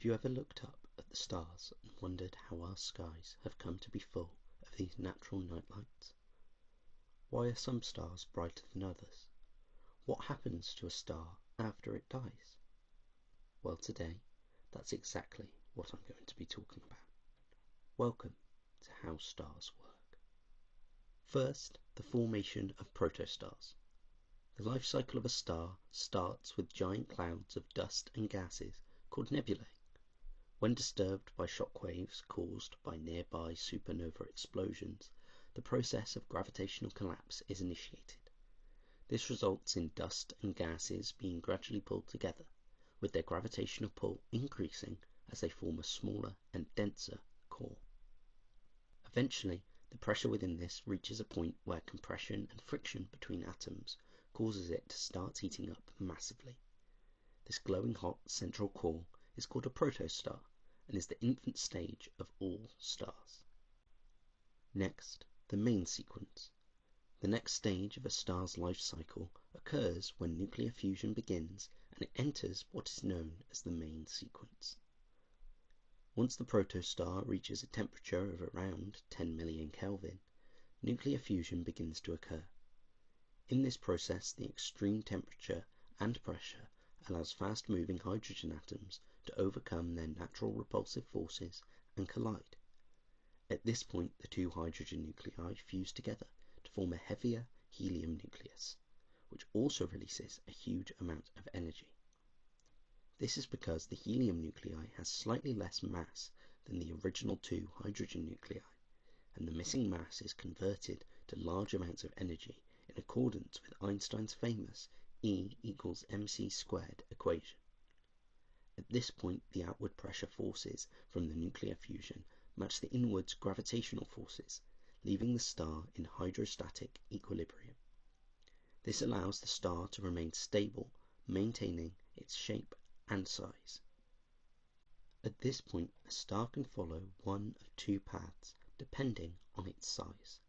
Have you ever looked up at the stars and wondered how our skies have come to be full of these natural nightlights? Why are some stars brighter than others? What happens to a star after it dies? Well, today, that's exactly what I'm going to be talking about. Welcome to How Stars Work. First, the formation of protostars. The life cycle of a star starts with giant clouds of dust and gases called nebulae. When disturbed by shock waves caused by nearby supernova explosions, the process of gravitational collapse is initiated. This results in dust and gases being gradually pulled together, with their gravitational pull increasing as they form a smaller and denser core. Eventually, the pressure within this reaches a point where compression and friction between atoms causes it to start heating up massively. This glowing hot central core is called a protostar and is the infant stage of all stars. Next, the main sequence. The next stage of a star's life cycle occurs when nuclear fusion begins and it enters what is known as the main sequence. Once the protostar reaches a temperature of around 10 million Kelvin, nuclear fusion begins to occur. In this process, the extreme temperature and pressure allows fast-moving hydrogen atoms to overcome their natural repulsive forces and collide. At this point, the two hydrogen nuclei fuse together to form a heavier helium nucleus, which also releases a huge amount of energy. This is because the helium nuclei has slightly less mass than the original two hydrogen nuclei, and the missing mass is converted to large amounts of energy in accordance with Einstein's famous E equals mc squared equation. At this point, the outward pressure forces from the nuclear fusion match the inwards gravitational forces, leaving the star in hydrostatic equilibrium. This allows the star to remain stable, maintaining its shape and size. At this point, a star can follow one of two paths depending on its size.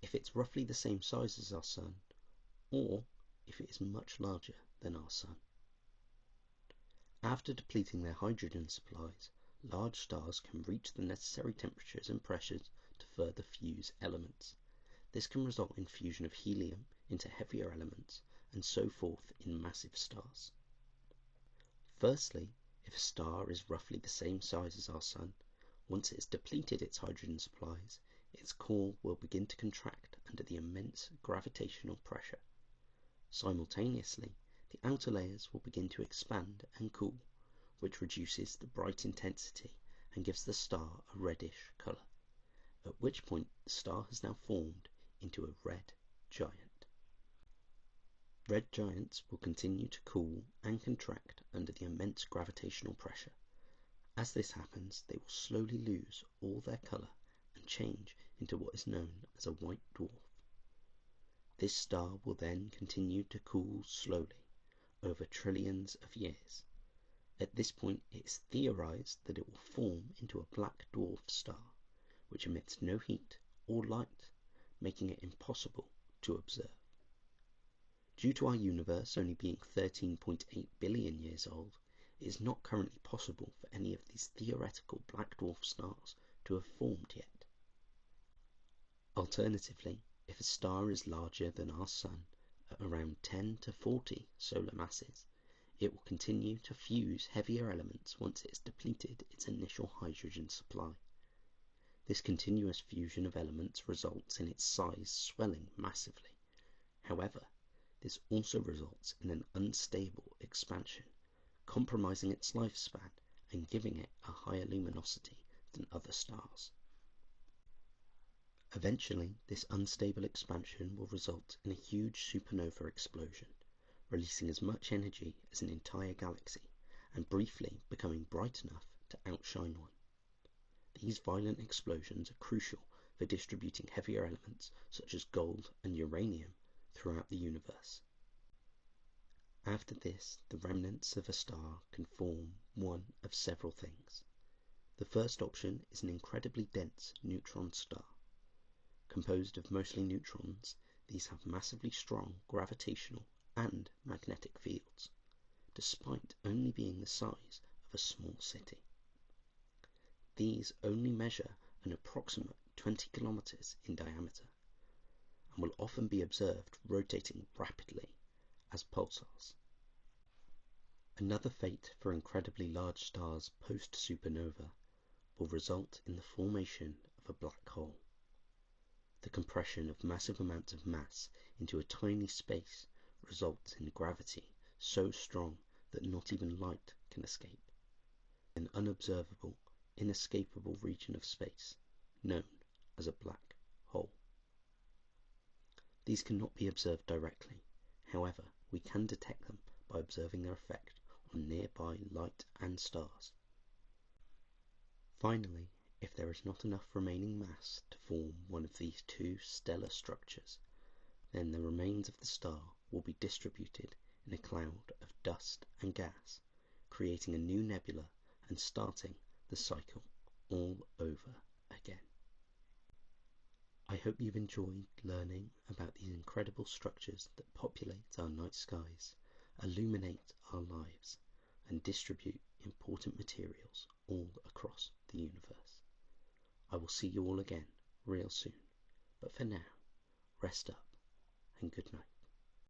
If it's roughly the same size as our Sun, or if it is much larger than our Sun. After depleting their hydrogen supplies, large stars can reach the necessary temperatures and pressures to further fuse elements. This can result in fusion of helium into heavier elements, and so forth in massive stars. Firstly, if a star is roughly the same size as our Sun, once it has depleted its hydrogen supplies, its core will begin to contract under the immense gravitational pressure. Simultaneously, the outer layers will begin to expand and cool, which reduces the bright intensity and gives the star a reddish colour, at which point the star has now formed into a red giant. Red giants will continue to cool and contract under the immense gravitational pressure. As this happens, they will slowly lose all their colour and change into what is known as a white dwarf. This star will then continue to cool slowly over trillions of years. At this point, it is theorized that it will form into a black dwarf star, which emits no heat or light, making it impossible to observe. Due to our universe only being 13.8 billion years old, it is not currently possible for any of these theoretical black dwarf stars to have formed yet. Alternatively, if a star is larger than our Sun, at around 10 to 40 solar masses, it will continue to fuse heavier elements once it has depleted its initial hydrogen supply. This continuous fusion of elements results in its size swelling massively. However, this also results in an unstable expansion, compromising its lifespan and giving it a higher luminosity than other stars. Eventually, this unstable expansion will result in a huge supernova explosion, releasing as much energy as an entire galaxy, and briefly becoming bright enough to outshine one. These violent explosions are crucial for distributing heavier elements such as gold and uranium throughout the universe. After this, the remnants of a star can form one of several things. The first option is an incredibly dense neutron star. Composed of mostly neutrons, these have massively strong gravitational and magnetic fields, despite only being the size of a small city. These only measure an approximate 20 kilometers in diameter and will often be observed rotating rapidly as pulsars. Another fate for incredibly large stars post-supernova will result in the formation of a black hole. The compression of massive amounts of mass into a tiny space results in gravity so strong that not even light can escape. An unobservable, inescapable region of space known as a black hole. These cannot be observed directly. However, we can detect them by observing their effect on nearby light and stars. Finally, if there is not enough remaining mass to form one of these two stellar structures, then the remains of the star will be distributed in a cloud of dust and gas, creating a new nebula and starting the cycle all over again. I hope you've enjoyed learning about these incredible structures that populate our night skies, illuminate our lives, and distribute important materials all across the universe. I will see you all again real soon, but for now, rest up and good night.